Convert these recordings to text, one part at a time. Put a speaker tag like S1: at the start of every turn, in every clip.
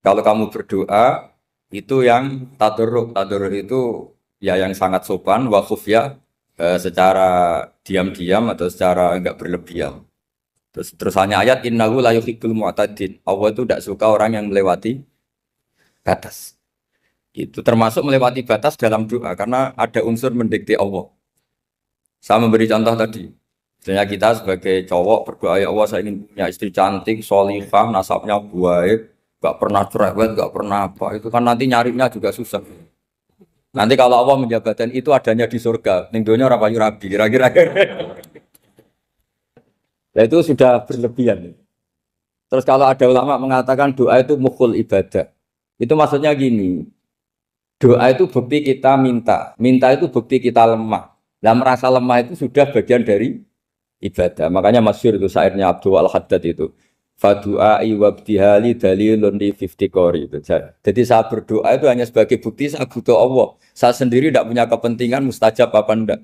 S1: Kalau kamu berdoa itu yang tadarruk. Tadarruk itu ya yang sangat sopan, wakuf ya secara diam-diam atau secara enggak berlebihan. Terus hanya ayat innahu la yuhibbul mu'tadin. Allah itu tidak suka orang yang melewati batas. Itu termasuk melewati batas dalam doa karena ada unsur mendikte Allah. Saya memberi contoh tadi. Misalnya kita sebagai cowok berdoa ya Allah saya ingin punya istri cantik, solihah, nasabnya baik, gak pernah cerewet, gak pernah apa. Itu kan nanti nyarinya juga susah. Nanti kalau Allah menjabatkan itu adanya di surga, ning donya ora payu rabi, kira-kira. Nah itu sudah berlebihan. Terus kalau ada ulama mengatakan doa itu mukhul ibadah. Itu maksudnya gini, doa itu bukti kita minta. Minta itu bukti kita lemah. Nah merasa lemah itu sudah bagian dari ibadah. Makanya masyhur itu syairnya Abdul Al-Haddad itu. Fadu'ai wabdihali dalilun li fiftikori itu. Jadi saya berdoa itu hanya sebagai bukti saya butuh Allah. Saya sendiri tidak punya kepentingan mustajab apa enggak.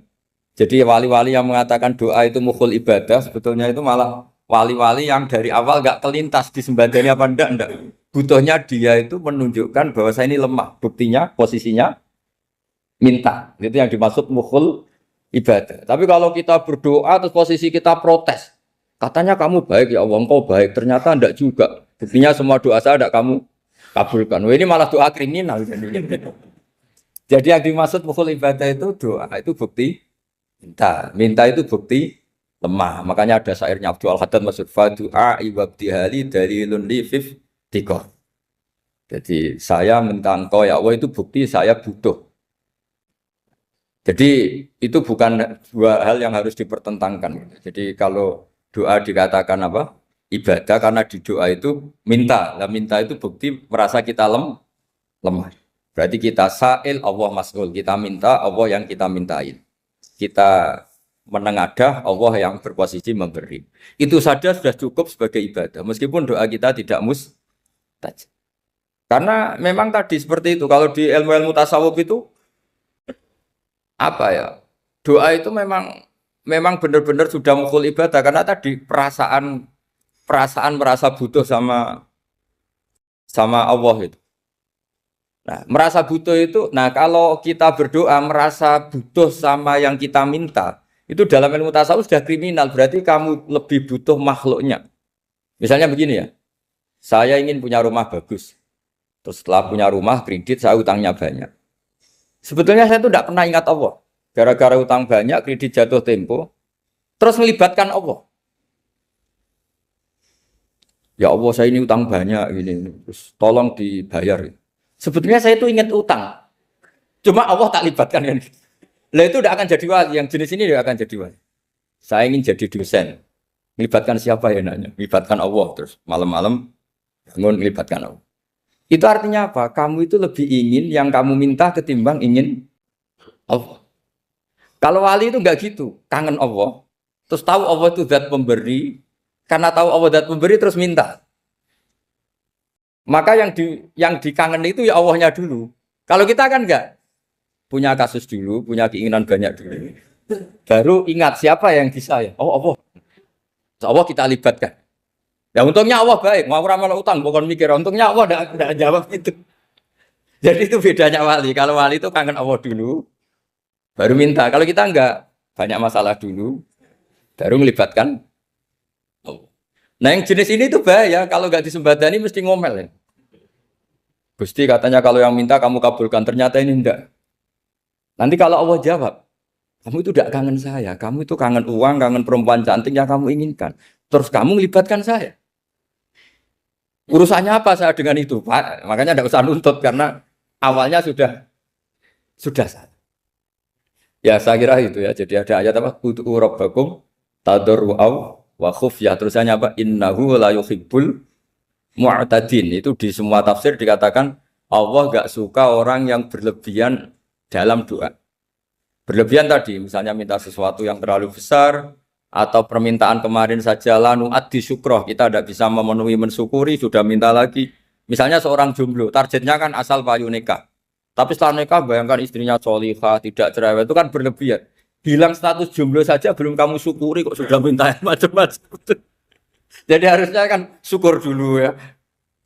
S1: Jadi wali-wali yang mengatakan doa itu mukhul ibadah sebetulnya itu malah wali-wali yang dari awal enggak kelintas disembadani apa enggak. Butuhnya dia itu menunjukkan bahwa saya ini lemah. Buktinya posisinya minta. Itu yang dimaksud mukhul ibadah. Tapi kalau kita berdoa terus posisi kita protes. Katanya kamu baik ya Allah, engkau baik. Ternyata enggak juga. Buktinya semua doa saya enggak kamu kabulkan. Wah, ini malah doa kriminal. Jadi yang dimaksud mukhul ibadah itu doa itu bukti minta. Minta itu bukti lemah. Makanya ada syairnya Abdul Al-Haddad maksud fadu'a ibabdihali dalilun li fif tiga. Jadi saya minta engkau ya Allah itu bukti saya butuh. Jadi itu bukan dua hal yang harus dipertentangkan. Jadi kalau doa dikatakan apa? Ibadah karena di doa itu minta. Nah minta itu bukti merasa kita lemah. Berarti kita sa'il Allah mas'ul. Kita minta Allah yang kita mintain. Kita menengadah Allah yang berposisi memberi. Itu saja sudah cukup sebagai ibadah. Meskipun doa kita tidak mustajab. Karena memang tadi seperti itu. Kalau di ilmu-ilmu tasawuf itu apa ya? Doa itu memang benar-benar sudah mukul ibadah karena tadi perasaan merasa butuh sama Allah itu. Nah, merasa butuh itu, nah kalau kita berdoa merasa butuh sama yang kita minta, itu dalam ilmu tasawuf sudah kriminal, berarti kamu lebih butuh makhluknya. Misalnya begini ya, saya ingin punya rumah bagus, terus setelah punya rumah kredit saya utangnya banyak. Sebetulnya saya itu tidak pernah ingat Allah, gara-gara utang banyak, kredit jatuh tempo, terus melibatkan Allah. Ya Allah saya ini utang banyak, ini, terus tolong dibayar. Sebetulnya saya itu ingat utang. Cuma Allah tak libatkan kan. Lah itu tidak akan jadi wali. Yang jenis ini tidak akan jadi wali. Saya ingin jadi dosen. Melibatkan siapa ya nanya? Melibatkan Allah terus malam-malam bangun melibatkan Allah. Itu artinya apa? Kamu itu lebih ingin yang kamu minta ketimbang ingin Allah. Kalau wali itu enggak gitu, kangen Allah. Terus tahu Allah itu zat pemberi, karena tahu Allah zat pemberi terus minta. Maka yang dikangen itu ya Allahnya dulu. Kalau kita kan enggak punya kasus dulu, punya keinginan banyak dulu. Baru ingat siapa yang bisa ya. Oh Allah. Allah kita libatkan. Ya untungnya Allah baik, mau ramal utang bukan mikir. Untungnya Allah enggak jawab itu. Jadi itu bedanya wali. Kalau wali itu kangen Allah dulu, baru minta. Kalau kita enggak, banyak masalah dulu, baru melibatkan Allah. Nah yang jenis ini tuh bahaya. Kalau enggak disembadani mesti ngomel ya. Gusti katanya kalau yang minta kamu kabulkan, ternyata ini enggak. Nanti kalau Allah jawab, kamu itu tidak kangen saya, kamu itu kangen uang, kangen perempuan cantik yang kamu inginkan. Terus kamu melibatkan saya. Urusannya apa saya dengan itu, Pak? Makanya tidak usah nuntut karena awalnya sudah salah. Ya saya kira itu ya. Jadi ada ayat apa? Ud'u rabbakum tadarru'aw wa khufyah. Terusannya apa? Innahu la yuhibbul mu'tadin. Itu di semua tafsir dikatakan Allah enggak suka orang yang berlebihan dalam doa. Berlebihan tadi, misalnya minta sesuatu yang terlalu besar atau permintaan kemarin saja lanu addi syukroh, kita tidak bisa memenuhi mensyukuri, sudah minta lagi. Misalnya seorang jomblo, targetnya kan asal payu nikah. Tapi setelah nikah bayangkan istrinya solihah, tidak cerewet, itu kan berlebihan. Hilang status jomblo saja belum kamu syukuri kok sudah minta macam-macam. Jadi harusnya kan syukur dulu ya.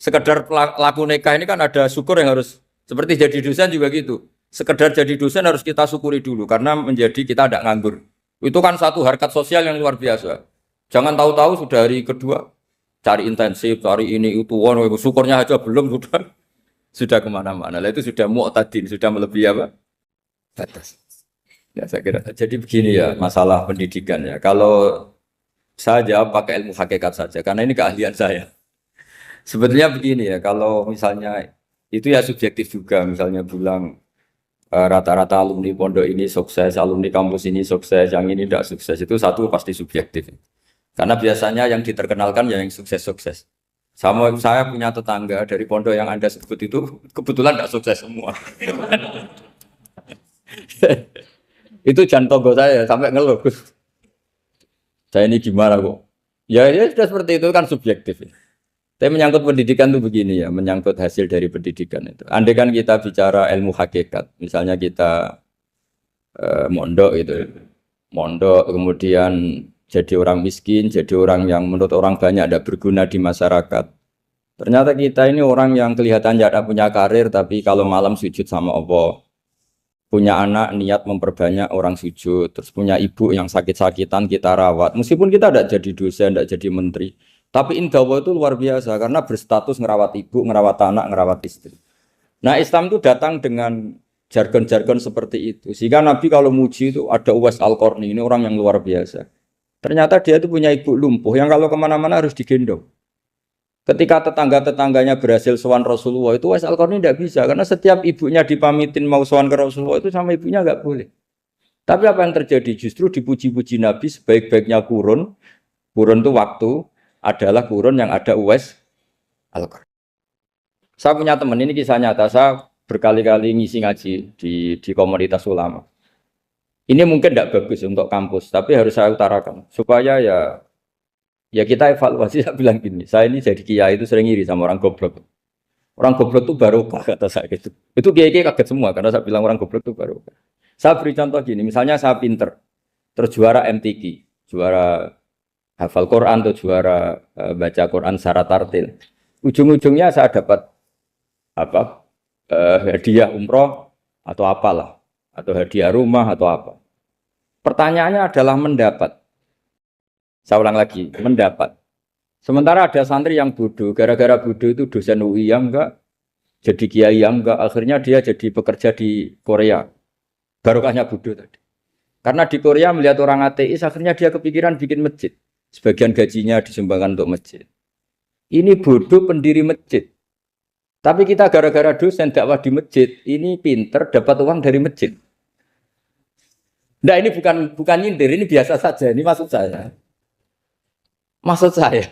S1: Sekedar laku nikah ini kan ada syukur yang harus seperti jadi dosen juga gitu. Sekedar jadi dosen harus kita syukuri dulu karena menjadi kita tidak nganggur. Itu kan satu harkat sosial yang luar biasa. Jangan tahu-tahu sudah hari kedua cari intensif, cari ini itu, syukurnya aja belum sudah kemana-mana. Lah itu sudah mu'tadin, sudah melebihi apa? Batas. Ya saya kira. Jadi begini ya masalah pendidikan ya. Kalau saya jawab pakai ilmu hakikat saja karena ini keahlian saya. Sebetulnya begini ya, kalau misalnya itu ya subjektif juga, misalnya bilang rata-rata alumni pondok ini sukses, alumni kampus ini sukses, yang ini tidak sukses, itu satu pasti subjektif. Karena biasanya yang diterkenalkan ya yang sukses-sukses. Sama saya punya tetangga dari pondok yang Anda sebut itu kebetulan tidak sukses semua. Itu jantung saya sampai ngeluh. Saya ini gimana kok? Ya, ya sudah seperti itu kan subjektif. Tapi menyangkut pendidikan itu begini ya, menyangkut hasil dari pendidikan itu. Andai kan kita bicara ilmu hakikat, misalnya kita mondok itu, mondok kemudian jadi orang miskin, jadi orang yang menurut orang banyak tidak berguna di masyarakat. Ternyata kita ini orang yang kelihatannya tidak punya karir, tapi kalau malam sujud sama Allah. Punya anak niat memperbanyak orang sujud, terus punya ibu yang sakit-sakitan kita rawat. Meskipun kita tidak jadi dosen, tidak jadi menteri. Tapi indawa itu luar biasa karena berstatus ngerawat ibu, ngerawat anak, ngerawat istri. Nah Islam itu datang dengan jargon-jargon seperti itu. Sehingga Nabi kalau muji itu ada Uwais Al-Qarni, ini orang yang luar biasa. Ternyata dia itu punya ibu lumpuh yang kalau kemana-mana harus digendong. Ketika tetangga-tetangganya berhasil sowan Rasulullah itu Uwais Al-Qarni tidak bisa. Karena setiap ibunya dipamitin mau sowan ke Rasulullah itu sama ibunya nggak boleh. Tapi apa yang terjadi? Justru dipuji-puji Nabi sebaik-baiknya kurun. Kurun itu waktu adalah kurun yang ada Uwais Al-Qarni. Saya punya teman, ini kisah nyata, saya berkali-kali ngisi ngaji di komunitas ulama. Ini mungkin tidak bagus untuk kampus, tapi harus saya utarakan supaya ya kita evaluasi. Saya bilang gini, saya ini jadi kiai itu sering iri sama orang goblok. Orang goblok itu barokah kata saya gitu. Itu kiai-kiai kaget semua karena saya bilang orang goblok itu barokah. Saya beri contoh gini, misalnya saya pinter, terus juara MTQ, juara hafal Quran atau juara baca Quran secara tartil. Ujung-ujungnya saya dapat apa? Hadiah umroh atau apalah, atau hadiah rumah atau apa. Pertanyaannya adalah mendapat. Saya ulang lagi, mendapat. Sementara ada santri yang bodoh, gara-gara bodoh itu dosen UI yang enggak, jadi kiai yang enggak, akhirnya dia jadi pekerja di Korea. Barokahnya bodoh tadi. Karena di Korea melihat orang ateis, akhirnya dia kepikiran bikin masjid. Sebagian gajinya disumbangkan untuk masjid. Ini bodoh pendiri masjid. Tapi kita gara-gara dosen dakwah di masjid, ini pinter dapat uang dari masjid. Nah ini bukan nyindir, ini biasa saja. Ini maksud saya. Maksud saya,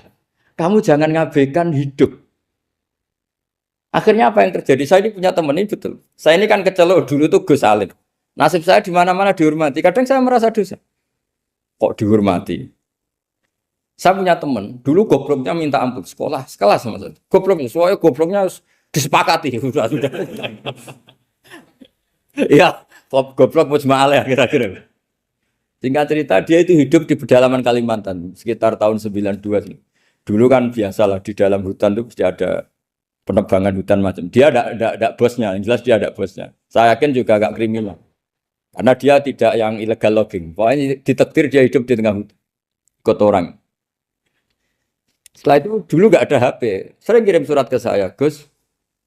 S1: kamu jangan ngabaikan hidup. Akhirnya apa yang terjadi? Saya ini punya teman ini betul. Saya ini kan kecelok dulu tuh Gus Alim. Nasib saya di mana-mana dihormati. Kadang saya merasa dosa. Kok dihormati? Saya punya teman, dulu gobloknya minta ampun sekolah, sekelas maksudnya. Gobloknya, soalnya gobloknya harus disepakati. Sudah. Iya, goblok mujma'al ya kira-kira. Singkat cerita, dia itu hidup di pedalaman Kalimantan sekitar tahun 92. Dulu kan biasalah di dalam hutan itu pasti ada penebangan hutan macam. Dia ada bosnya, yang jelas dia ada bosnya. Saya yakin juga agak kriminal. Karena dia tidak yang illegal logging. Pokoknya ditakdir dia hidup di tengah hutan. Ikut orang. Setelah itu dulu nggak ada HP. Sering kirim surat ke saya, Gus,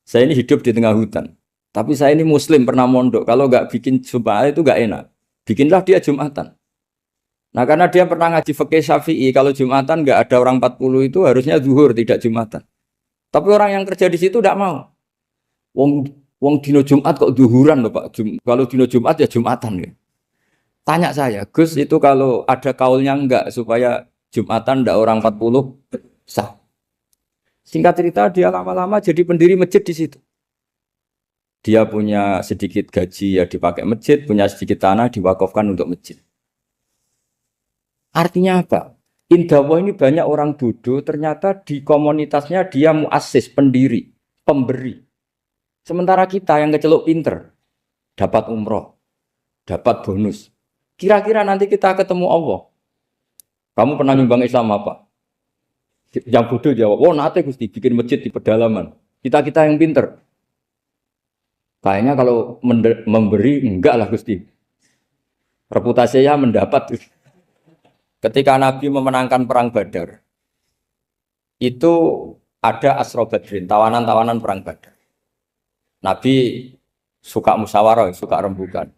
S1: saya ini hidup di tengah hutan. Tapi saya ini Muslim pernah mondok. Kalau nggak bikin sumpah itu nggak enak. Bikinlah dia Jumatan. Nah karena dia pernah ngaji fikih Syafi'i, kalau Jumatan nggak ada orang 40 itu harusnya zuhur tidak Jumatan. Tapi orang yang kerja di situ tidak mau. Wong dino Jumat kok zuhuran loh Pak. Kalau dino Jumat ya Jumatan ya. Tanya saya, Gus itu kalau ada kaulnya enggak supaya Jumatan ndak orang 40 sah. Singkat cerita dia lama-lama jadi pendiri masjid di situ. Dia punya sedikit gaji ya dipakai masjid, punya sedikit tanah diwakafkan untuk masjid. Artinya apa? Indawa ini banyak orang bodoh, ternyata di komunitasnya dia muassis, pendiri, pemberi. Sementara kita yang kecelok pinter, dapat umroh, dapat bonus. Kira-kira nanti kita ketemu Allah. Kamu pernah nyumbang Islam apa? Yang bodoh jawab, oh nate Gusti bikin masjid di pedalaman. Kita yang pinter. Kayaknya kalau memberi enggak lah Gusti. Reputasinya mendapat. Ketika Nabi memenangkan perang Badar, itu ada Asra Badrin, tawanan-tawanan perang Badar. Nabi suka musyawarah, suka rembukan.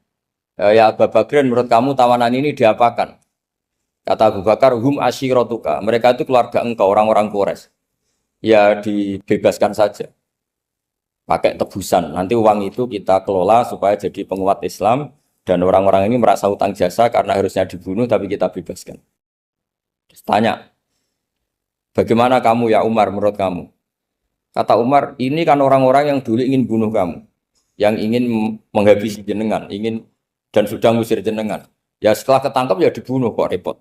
S1: Ya Abu Bakrin, menurut kamu tawanan ini diapakan? Kata Abu Bakar, hum asyiratuka. Mereka itu keluarga engkau, orang-orang Quraisy. Ya dibebaskan saja. Pakai tebusan. Nanti uang itu kita kelola supaya jadi penguat Islam. Dan orang-orang ini merasa utang jasa karena harusnya dibunuh, tapi kita bebaskan. Terus tanya, bagaimana kamu ya Umar menurut kamu? Kata Umar, ini kan orang-orang yang dulu ingin bunuh kamu. Yang ingin menghabisi jenengan, ingin dan sudah ngusir jenengan. Ya setelah ketangkap ya dibunuh, kok repot.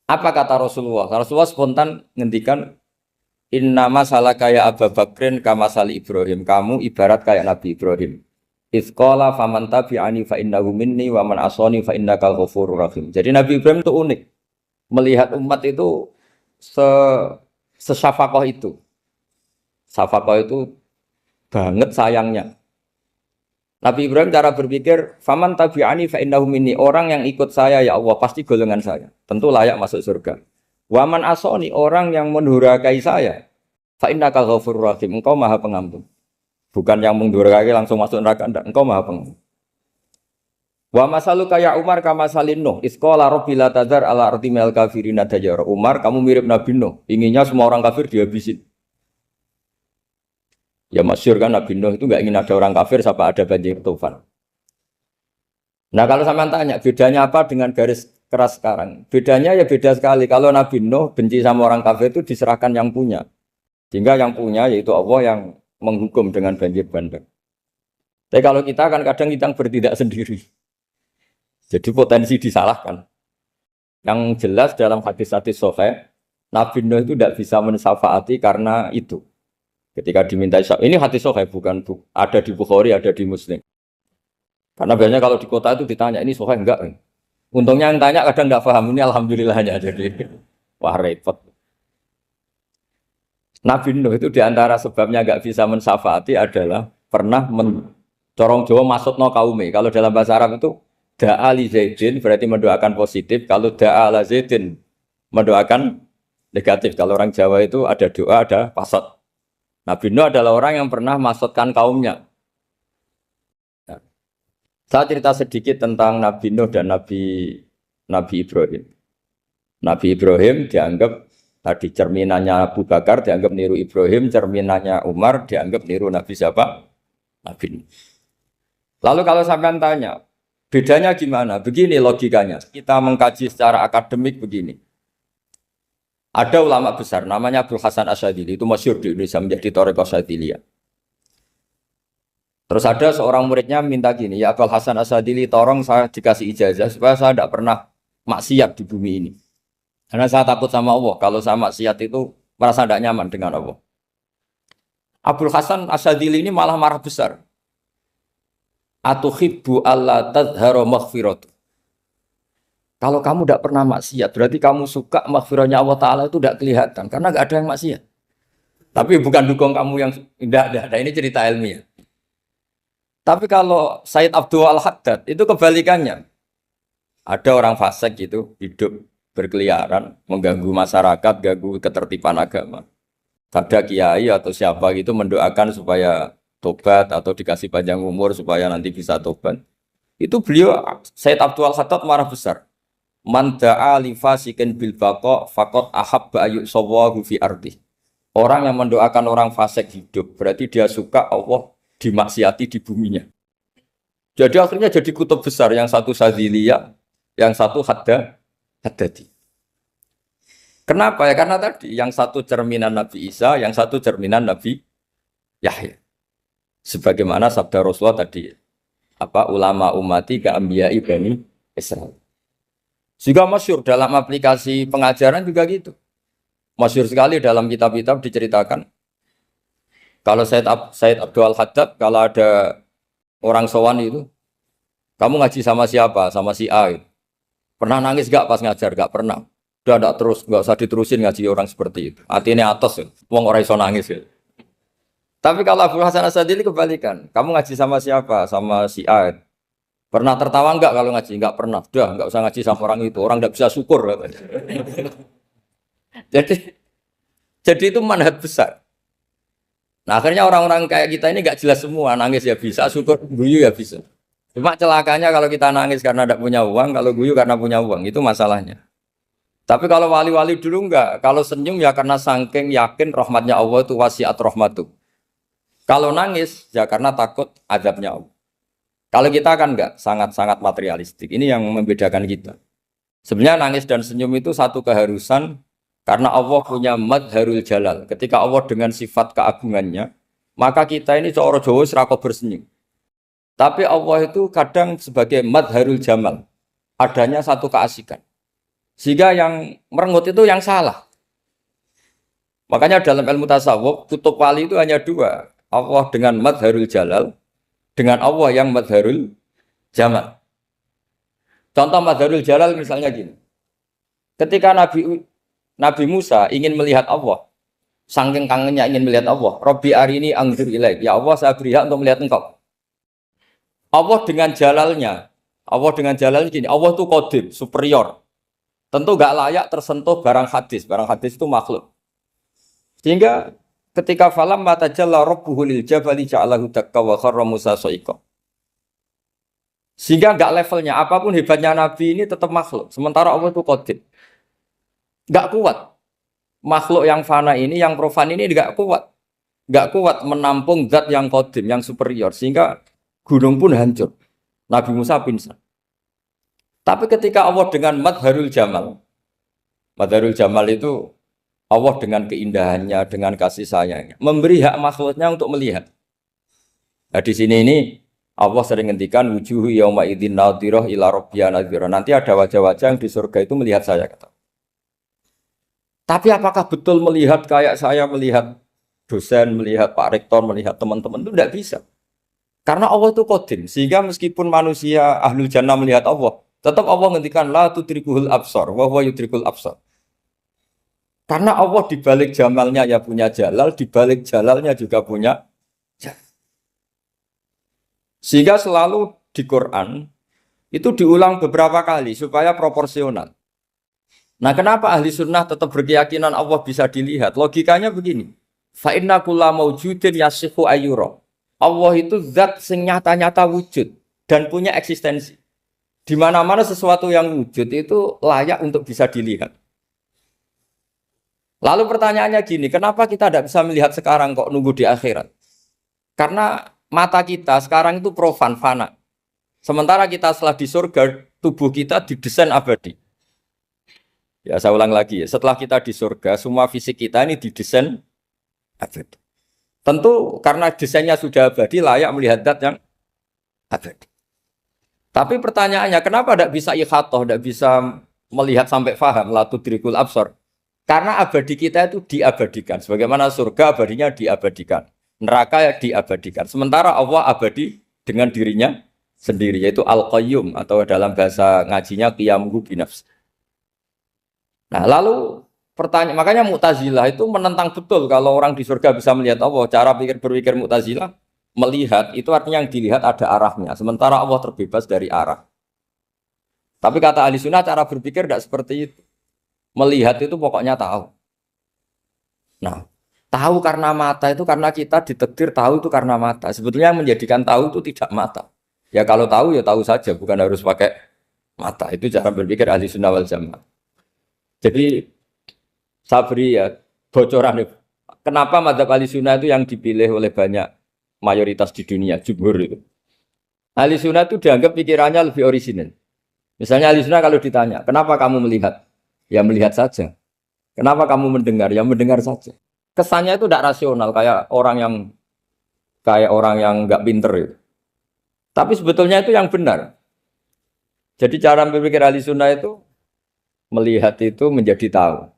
S1: Apa kata Rasulullah? Rasulullah spontan ngendikan, innama salaka ya Abu Bakrin kama sali Ibrahim. Kamu ibarat kayak Nabi Ibrahim. Izqala faman tabi'ani fa innahu minni wa man asani fa innakal ghafurur rahim. Jadi Nabi Ibrahim itu unik. Melihat umat itu sesyafakoh itu. Syafakoh itu banget sayangnya. Nabi Ibrahim cara berpikir, faman tabi'ani fa innahu minni, orang yang ikut saya ya Allah pasti golongan saya, tentu layak masuk surga. Waman asoni, orang yang mendurhakai saya, fa innaka ghafurur rahim, engkau Maha Pengampun. Bukan yang mendurhakai langsung masuk neraka, enggak, engkau Maha Pengampun. Wa masaluka ya Umar kama salin Nuh, isqala rabbi la tadzar ala ardi minal kafirina dajjara. Umar, kamu mirip Nabi Nuh, inginnya semua orang kafir dihabisin. Ya masyhur kan Nabi Nuh itu nggak ingin ada orang kafir sampai ada banjir tufan. Nah kalau sampean tanya bedanya apa dengan garis keras sekarang? Bedanya ya beda sekali. Kalau Nabi Nuh benci sama orang kafir itu diserahkan yang punya. Sehingga yang punya yaitu Allah yang menghukum dengan banjir bandang. Tapi kalau kita kan kadang kita bertindak sendiri. Jadi potensi disalahkan. Yang jelas dalam hadis-hadis sahih, Nabi Nuh itu tidak bisa mensyafaati karena itu. Ketika diminta syafaat, ini hadis sahih bukan ada di Bukhari, ada di Muslim. Karena biasanya kalau di kota itu ditanya ini sahih enggak? Untungnya yang tanya kadang enggak paham, ini alhamdulillahnya jadi wah repot. Nabi Nuh itu diantara sebabnya enggak bisa mensyafaati adalah pernah corong Jawa maksudno kaume. Kalau dalam bahasa Arab itu da'a li Zaidin berarti mendoakan positif, kalau da'a la Zaidin mendoakan negatif. Kalau orang Jawa itu ada doa, ada pasot. Nabi Nuh adalah orang yang pernah maksudkan kaumnya. Nah, saya cerita sedikit tentang Nabi Nuh dan Nabi Ibrahim. Nabi Ibrahim dianggap tadi cerminannya Abu Bakar, dianggap niru Ibrahim, cerminannya Umar, dianggap niru Nabi siapa? Nabi Nuh. Lalu kalau sampean tanya, bedanya gimana? Begini logikanya. Kita mengkaji secara akademik begini. Ada ulama besar, namanya Abdul Hasan Asyadili, itu masyhur di Indonesia menjadi Thariqah Asyadiliyah. Terus ada seorang muridnya minta gini, ya Abdul Hasan Asyadili, tolong saya dikasih ijazah supaya saya tidak pernah maksiat di bumi ini. Karena saya takut sama Allah, kalau saya maksiat itu merasa tidak nyaman dengan Allah. Abdul Hasan Asyadili ini malah marah besar. Atuhibbu alla tadhharu maghfiratu. Kalau kamu tidak pernah maksiat, berarti kamu suka maghfirahnya Allah Ta'ala itu tidak kelihatan. Karena tidak ada yang maksiat. Tapi bukan dukung kamu yang tidak. Ini cerita ilmiah. Tapi kalau Said Abdul Al-Haddad, itu kebalikannya. Ada orang fasik gitu, hidup berkeliaran, mengganggu masyarakat, ganggu ketertiban agama. Ada kiai atau siapa gitu mendoakan supaya tobat atau dikasih panjang umur supaya nanti bisa tobat. Itu beliau, Said Abdul Al-Haddad marah besar. Man da'a li fasikin bil baqa faqad ahabba ayyusawahu fi ardi. Orang yang mendoakan orang fasik hidup berarti dia suka Allah dimaksiati di buminya. Jadi akhirnya jadi kutub besar, yang satu Syadziliyah, yang satu Haddadi. Kenapa ya? Karena tadi yang satu cerminan Nabi Isa, yang satu cerminan Nabi Yahya. Sebagaimana sabda Rasulullah tadi, ulama ummati ka anbiya'i bani Israil. Juga masyhur dalam aplikasi pengajaran juga gitu. Masyhur sekali dalam kitab-kitab diceritakan. Kalau Said Abdul Haddad, kalau ada orang sowan itu, kamu ngaji sama siapa? Sama si A. Pernah nangis gak pas ngajar? Gak pernah. Udah enggak terus, enggak usah diterusin ngaji orang seperti itu. Artinya atas ya, wong ora iso nangis ya. Tapi kalau Abu Hasan Asadili kebalikan, kamu ngaji sama siapa? Sama si A. Pernah tertawa enggak kalau ngaji? Enggak pernah. Udah, enggak usah ngaji sama orang itu. Orang enggak bisa syukur. Jadi jadi itu manhaj besar. Nah, akhirnya orang-orang kayak kita ini enggak jelas semua. Nangis ya bisa, syukur guyu ya bisa. Cuma celakanya kalau kita nangis karena tidak punya uang, kalau guyu karena punya uang, itu masalahnya. Tapi kalau wali-wali dulu enggak, kalau senyum ya karena saking yakin rahmatnya Allah itu wasiat rahmatu. Kalau nangis ya karena takut azabnya Allah. Kalau kita kan enggak, sangat-sangat materialistik. Ini yang membedakan kita. Sebenarnya nangis dan senyum itu satu keharusan karena Allah punya madharul jalal. Ketika Allah dengan sifat keagungannya, maka kita ini seorang Jawa serako bersenyum. Tapi Allah itu kadang sebagai madharul jamal. Adanya satu keasikan. Sehingga yang merengut itu yang salah. Makanya dalam ilmu tasawuf, kutub wali itu hanya dua. Allah dengan madharul jalal, dengan Allah yang madharul jamal. Contoh madharul jalal misalnya gini. Ketika Nabi Musa ingin melihat Allah, saking kangennya ingin melihat Allah, Rabbi arini anzur ilaik. Ya Allah, saya beri hak untuk melihat engkau. Allah dengan jalalnya gini, Allah itu qadim, superior. Tentu gak layak tersentuh barang hadis. Barang hadis itu makhluk. Sehingga ketika falam matajalla rabbuhu lil jabali ja'alahu dakka wa kharra Musa sa'iqa. Sehingga gak levelnya, apapun hebatnya Nabi ini tetap makhluk. Sementara Allah itu qadim. Gak kuat. Makhluk yang fana ini, yang profan ini gak kuat. Gak kuat menampung zat yang qadim, yang superior. Sehingga gunung pun hancur. Nabi Musa pingsan. Tapi ketika Allah dengan madharul jamal itu Allah dengan keindahannya, dengan kasih sayangnya, memberi hak makhluknya untuk melihat. Nah di sini ini Allah sering ngendikan wujuhu yauma idzin nadhirah ila rabbiha nadhirah. Nanti ada wajah-wajah yang di surga itu melihat saya kata. Tapi apakah betul melihat kayak saya melihat dosen, melihat Pak Rektor, melihat teman-teman itu tidak bisa. Karena Allah itu qadim, sehingga meskipun manusia ahlul jannah melihat Allah, tetap Allah ngendikan la tudrikuhul absar wa huwa yudrikul absar. Karena Allah di balik jamalnya ya punya jalal, di balik jalalnya juga punya jalal. Sehingga selalu di Quran itu diulang beberapa kali supaya proporsional. Nah, kenapa ahli sunnah tetap berkeyakinan Allah bisa dilihat? Logikanya begini. Fa inna kulla maujudin yasihu ayyura. Allah itu zat sing nyata-nyata wujud dan punya eksistensi. Di mana-mana sesuatu yang wujud itu layak untuk bisa dilihat. Lalu pertanyaannya gini, kenapa kita tidak bisa melihat sekarang kok nunggu di akhirat? Karena mata kita sekarang itu profan, fana. Sementara kita setelah di surga, tubuh kita didesain abadi. Ya saya ulang lagi ya, setelah kita di surga, semua fisik kita ini didesain abadi. Tentu karena desainnya sudah abadi, layak melihat zat yang abadi. Tapi pertanyaannya, kenapa tidak bisa ikhatoh, tidak bisa melihat sampai faham, la tudrikul absar? Karena abadi kita itu diabadikan. Sebagaimana surga abadinya diabadikan. Neraka ya diabadikan. Sementara Allah abadi dengan dirinya sendiri, yaitu Al-Qayyum, atau dalam bahasa ngajinya Qiyamuhu binafs. Nah lalu pertanyaan, makanya Mu'tazilah itu menentang betul kalau orang di surga bisa melihat Allah. Cara berpikir Mu'tazilah, melihat itu artinya yang dilihat ada arahnya, sementara Allah terbebas dari arah. Tapi kata ahli sunnah cara berpikir tidak seperti itu. Melihat itu pokoknya tahu. Nah, tahu karena mata itu karena kita ditakdir tahu itu karena mata. Sebetulnya yang menjadikan tahu itu tidak mata. Ya kalau tahu ya tahu saja, bukan harus pakai mata. Itu cara berpikir ahli sunnah wal jamaah. Jadi saya beri ya bocoran. Kenapa madzhab ahli sunnah itu yang dipilih oleh banyak mayoritas di dunia, jumhur itu. Ahli sunnah itu dianggap pikirannya lebih orisinal. Misalnya ahli sunnah kalau ditanya, kenapa kamu melihat? Ya melihat saja. Kenapa kamu mendengar? Ya mendengar saja. Kesannya itu tidak rasional, kayak orang yang nggak pinter itu. Tapi sebetulnya itu yang benar. Jadi cara berpikir ahli sunnah itu melihat itu menjadi tahu.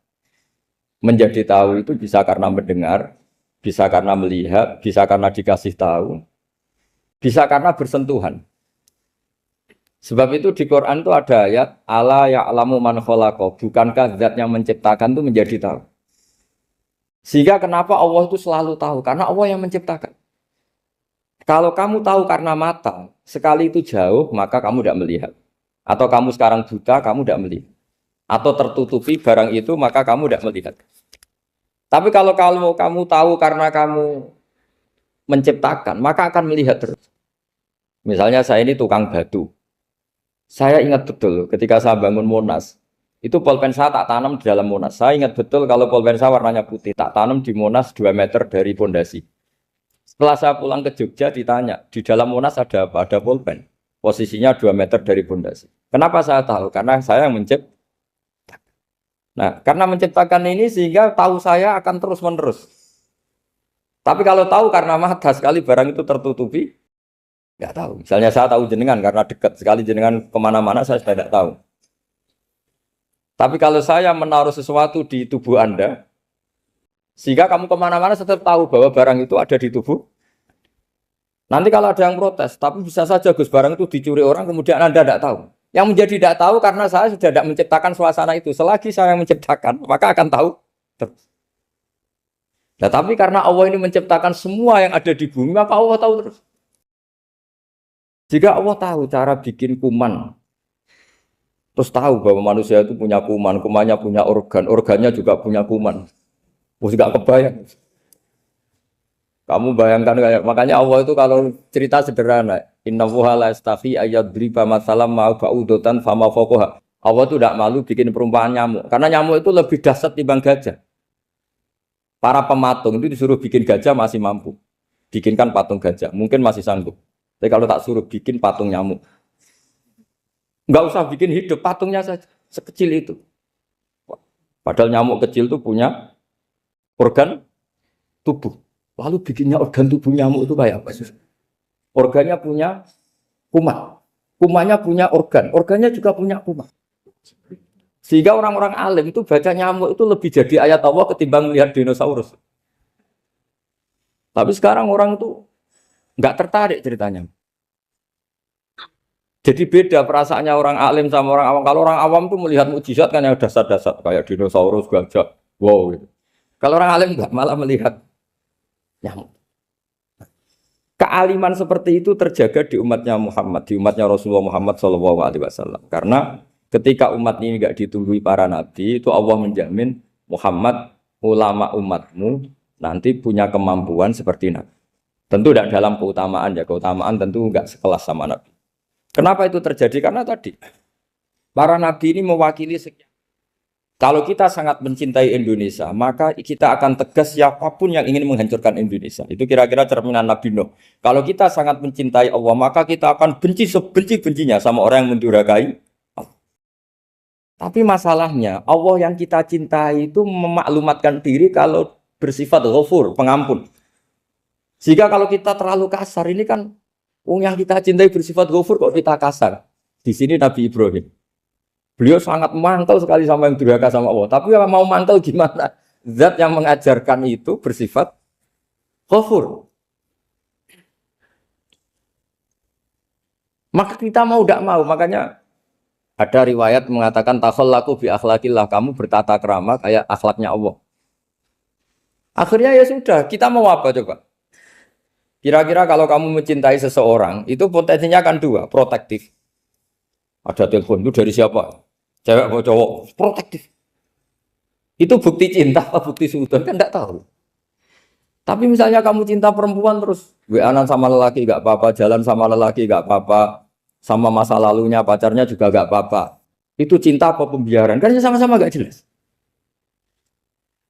S1: Menjadi tahu itu bisa karena mendengar, bisa karena melihat, bisa karena dikasih tahu, bisa karena bersentuhan. Sebab itu di Quran itu ada ayat ala ya'lamu man khalaqa, bukankah zat yang menciptakan itu menjadi tahu. Sehingga kenapa Allah itu selalu tahu? Karena Allah yang menciptakan. Kalau kamu tahu karena mata, sekali itu jauh, maka kamu tidak melihat. Atau kamu sekarang buta, kamu tidak melihat. Atau tertutupi barang itu, maka kamu tidak melihat. Tapi kalau kamu tahu karena kamu menciptakan, maka akan melihat terus. Misalnya saya ini tukang batu. Saya ingat betul ketika saya bangun Monas, itu polpen saya tak tanam di dalam Monas. Saya ingat betul kalau polpen saya warnanya putih, tak tanam di Monas 2 meter dari pondasi. Setelah saya pulang ke Jogja ditanya, di dalam Monas ada apa? Ada polpen. Posisinya 2 meter dari pondasi. Kenapa saya tahu? Karena saya yang menciptakan. Nah, karena menciptakan ini sehingga tahu saya akan terus-menerus. Tapi kalau tahu karena mata sekali barang itu tertutupi, nggak tahu. Misalnya saya tahu jenengan karena dekat sekali jenengan kemana-mana saya sudah tidak tahu. Tapi kalau saya menaruh sesuatu di tubuh Anda, sehingga kamu kemana-mana tetap tahu bahwa barang itu ada di tubuh. Nanti kalau ada yang protes, tapi bisa saja Gus barang itu dicuri orang kemudian Anda tidak tahu. Yang menjadi tidak tahu karena saya sudah tidak menciptakan suasana itu. Selagi saya yang menciptakan, maka akan tahu terus. Nah, tapi karena Allah ini menciptakan semua yang ada di bumi, maka Allah tahu terus. Jika Allah tahu cara bikin kuman, terus tahu bahwa manusia itu punya kuman, kumannya punya organ, organnya juga punya kuman. Terus nggak kebayang. Kamu bayangkan kayak makanya Allah itu kalau cerita sederhana, innallaha la yastahi ayyadriba mathalam ma ba'udatan fama fawqaha. Allah itu tidak malu bikin perumpamaan nyamuk, karena nyamuk itu lebih dahsyat timbang gajah. Para pematung itu disuruh bikin gajah masih mampu. Bikinkan patung gajah, mungkin masih sanggup. Tapi kalau tak suruh bikin patung nyamuk, nggak usah bikin hidup, patungnya saja sekecil itu. Padahal nyamuk kecil itu punya organ tubuh. Lalu bikinnya organ tubuh nyamuk itu kayak apa? Organnya punya kuman, kumannya punya organ, organnya juga punya kuman. Sehingga orang-orang alim itu baca nyamuk itu lebih jadi ayat Allah ketimbang melihat dinosaurus. Tapi sekarang orang itu nggak tertarik ceritanya. Jadi beda perasaannya orang alim sama orang awam. Kalau orang awam tuh melihat mukjizat kan yang dasar-dasar kayak dinosaurus, gajah, wow gitu. Kalau orang alim nggak, malah melihat nyamuk. Kealiman seperti itu terjaga di umatnya Muhammad, di umatnya Rasulullah Muhammad SAW. Karena ketika umat ini nggak ditumbuhi para nabi, itu Allah menjamin Muhammad, ulama umatmu nanti punya kemampuan seperti nabi. Tentu tidak dalam keutamaan ya, keutamaan tentu nggak sekelas sama nabi. Kenapa itu terjadi? Karena tadi para nabi ini mewakili sekian. Kalau kita sangat mencintai Indonesia, maka kita akan tegas siapapun yang ingin menghancurkan Indonesia. Itu kira-kira cerminan Nabi Nuh. Kalau kita sangat mencintai Allah, maka kita akan benci sebenci-bencinya sama orang yang mendurhakai Allah. Tapi masalahnya, Allah yang kita cintai itu memaklumatkan diri kalau bersifat ghafur, pengampun. Sehingga kalau kita terlalu kasar, ini kan yang kita cintai bersifat ghafur kok kita kasar. Di sini Nabi Ibrahim. Beliau sangat mangkel sekali sama yang durhaka sama Allah. Tapi mau mangkel gimana? Zat yang mengajarkan itu bersifat ghafur. Maka kita mau tidak mau. Makanya ada riwayat mengatakan takhallaku bi akhlaqillah. Kamu bertata krama kayak akhlaknya Allah. Akhirnya ya sudah. Kita mau apa coba? Kira-kira kalau kamu mencintai seseorang, itu potensinya kan dua. Protektif. Ada telepon itu dari siapa? Cewek atau cowok, protektif. Itu bukti cinta apa bukti suudon kan tidak tahu. Tapi misalnya kamu cinta perempuan terus WA-an sama lelaki nggak apa-apa, jalan sama lelaki nggak apa-apa, sama masa lalunya pacarnya juga nggak apa-apa. Itu cinta apa pembiaran? Kan sama-sama nggak jelas.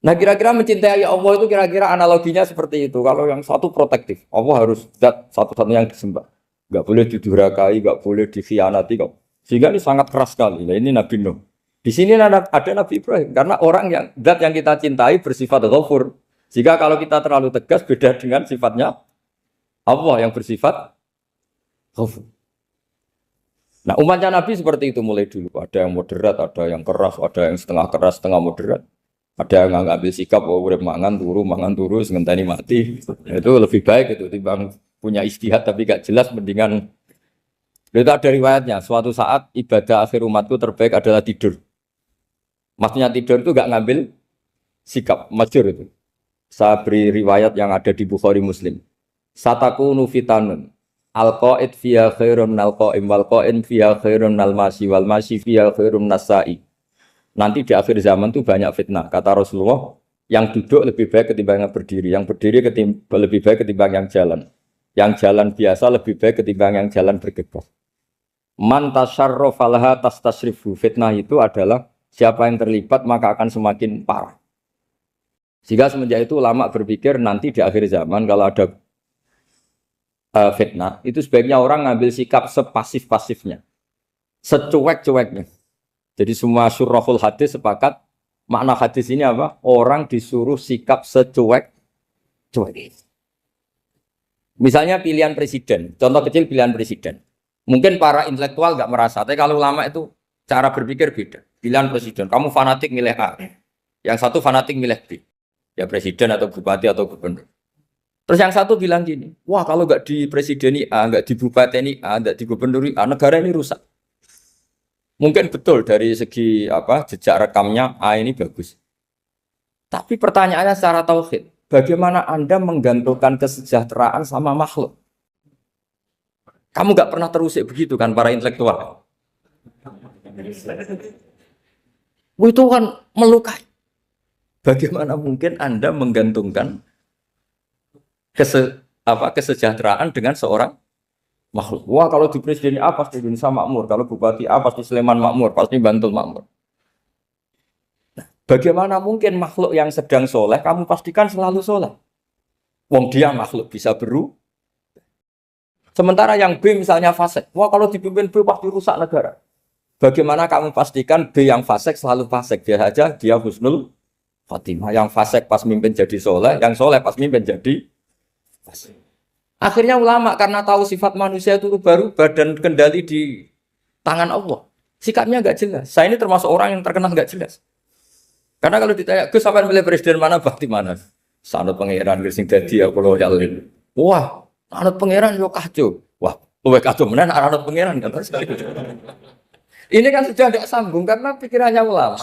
S1: Nah kira-kira mencintai Allah itu kira-kira analoginya seperti itu. Kalau yang satu protektif, Allah harus zat satu-satunya yang disembah. Nggak boleh didurhakai, nggak boleh dikhianati kok. Sehingga ini sangat keras sekali. Nah, ini Nabi Nuh. Di sini ada Nabi Ibrahim. Karena orang yang zat yang kita cintai bersifat ghafur. Jika kalau kita terlalu tegas beda dengan sifatnya Allah yang bersifat ghafur. Nah umatnya Nabi seperti itu mulai dulu. Ada yang moderat, ada yang keras, ada yang setengah keras, setengah moderat. Ada yang ngambil sikap, oh udah mangan turu, ngenteni mati. Itu lebih baik itu timbang punya istihad tapi gak jelas mendingan Itu ada riwayatnya, suatu saat ibadah akhir umatku terbaik adalah tidur. Maksudnya tidur itu gak ngambil sikap, masyhur itu. Saya beri riwayat yang ada di Bukhari Muslim. Satakunu fitanun. Al-qa'id fiha khairun minal qa'im wal qa'in fiha khairun minal masyi wal masyi fiha khairun minas sa'i. Nanti di akhir zaman itu banyak fitnah. Kata Rasulullah, yang duduk lebih baik ketimbang yang berdiri, yang berdiri lebih baik ketimbang yang jalan. Yang jalan biasa lebih baik ketimbang yang jalan bergegas. Man tasyarrafa laha tastasrifu. Fitnah itu adalah siapa yang terlibat maka akan semakin parah. Sehingga semenjak itu ulama berpikir nanti di akhir zaman kalau ada fitnah, itu sebaiknya orang ngambil sikap sepasif-pasifnya, secuek-cueknya. Jadi semua syurahul hadis sepakat makna hadis ini apa? Orang disuruh sikap secuek-cuek. Misalnya pilihan presiden, contoh kecil pilihan presiden. Mungkin para intelektual nggak merasa, tapi kalau ulama itu cara berpikir beda. Pilihan presiden, kamu fanatik milih A, yang satu fanatik milih B. Ya presiden atau bupati atau gubernur. Terus yang satu bilang gini, wah kalau nggak di presiden A, nggak di bupati A, nggak di gubernur A, negara ini rusak. Mungkin betul dari segi apa jejak rekamnya A ini bagus. Tapi pertanyaannya secara tauhid, bagaimana Anda menggantungkan kesejahteraan sama makhluk? Kamu nggak pernah terusik begitu kan para intelektual? Itu kan melukai. Bagaimana mungkin Anda menggantungkan kesejahteraan dengan seorang makhluk? Wah kalau di presiden A pasti Indonesia makmur, kalau bupati A pasti Sleman makmur, pasti Bantul makmur. Nah, bagaimana mungkin makhluk yang sedang soleh kamu pastikan selalu soleh? Wong dia makhluk bisa sementara yang B misalnya fasik, wah kalau dipimpin B pasti rusak negara. Bagaimana kamu pastikan B yang fasik selalu fasik? Dia saja dia husnul Fatimah, yang fasik pas mimpin jadi soleh, yang soleh pas mimpin jadi fasik. Akhirnya ulama karena tahu sifat manusia itu baru badan kendali di tangan Allah. Sikapnya nggak jelas. Saya ini termasuk orang yang terkenal nggak jelas. Karena kalau ditanya, Gus sampai milih presiden mana, bakti mana? Sanut pangeran sing dadi aku loyalin. Wah, anut pangeran yo kacau. Wah, luwe kacau menan anut pangeran kan. Ini kan sudah tidak sambung karena pikirannya ulama.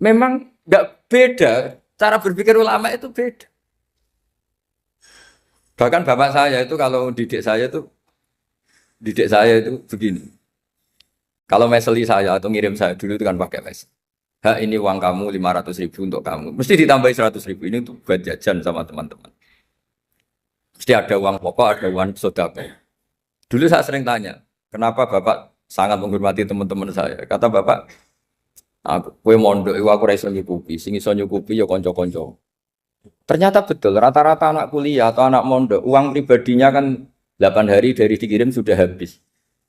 S1: Memang nggak beda, cara berpikir ulama itu beda. Bahkan bapak saya itu kalau didik saya itu begini. Kalau meseli saya atau ngirim saya dulu itu kan pakai mes. Ini uang kamu 500.000 untuk kamu. Mesti ditambahi 100.000 ini untuk buat jajan sama teman-teman. Mesti ada uang pokok, ada uang sodako. Dulu saya sering tanya, kenapa bapak sangat menghormati teman-teman saya? Kata bapak, kowe mondok iku aku ora iso nyukupi, sing iso nyukupi ya kanca-kanca. Ternyata betul, rata-rata anak kuliah atau anak mondok, uang pribadinya kan 8 hari dari dikirim sudah habis.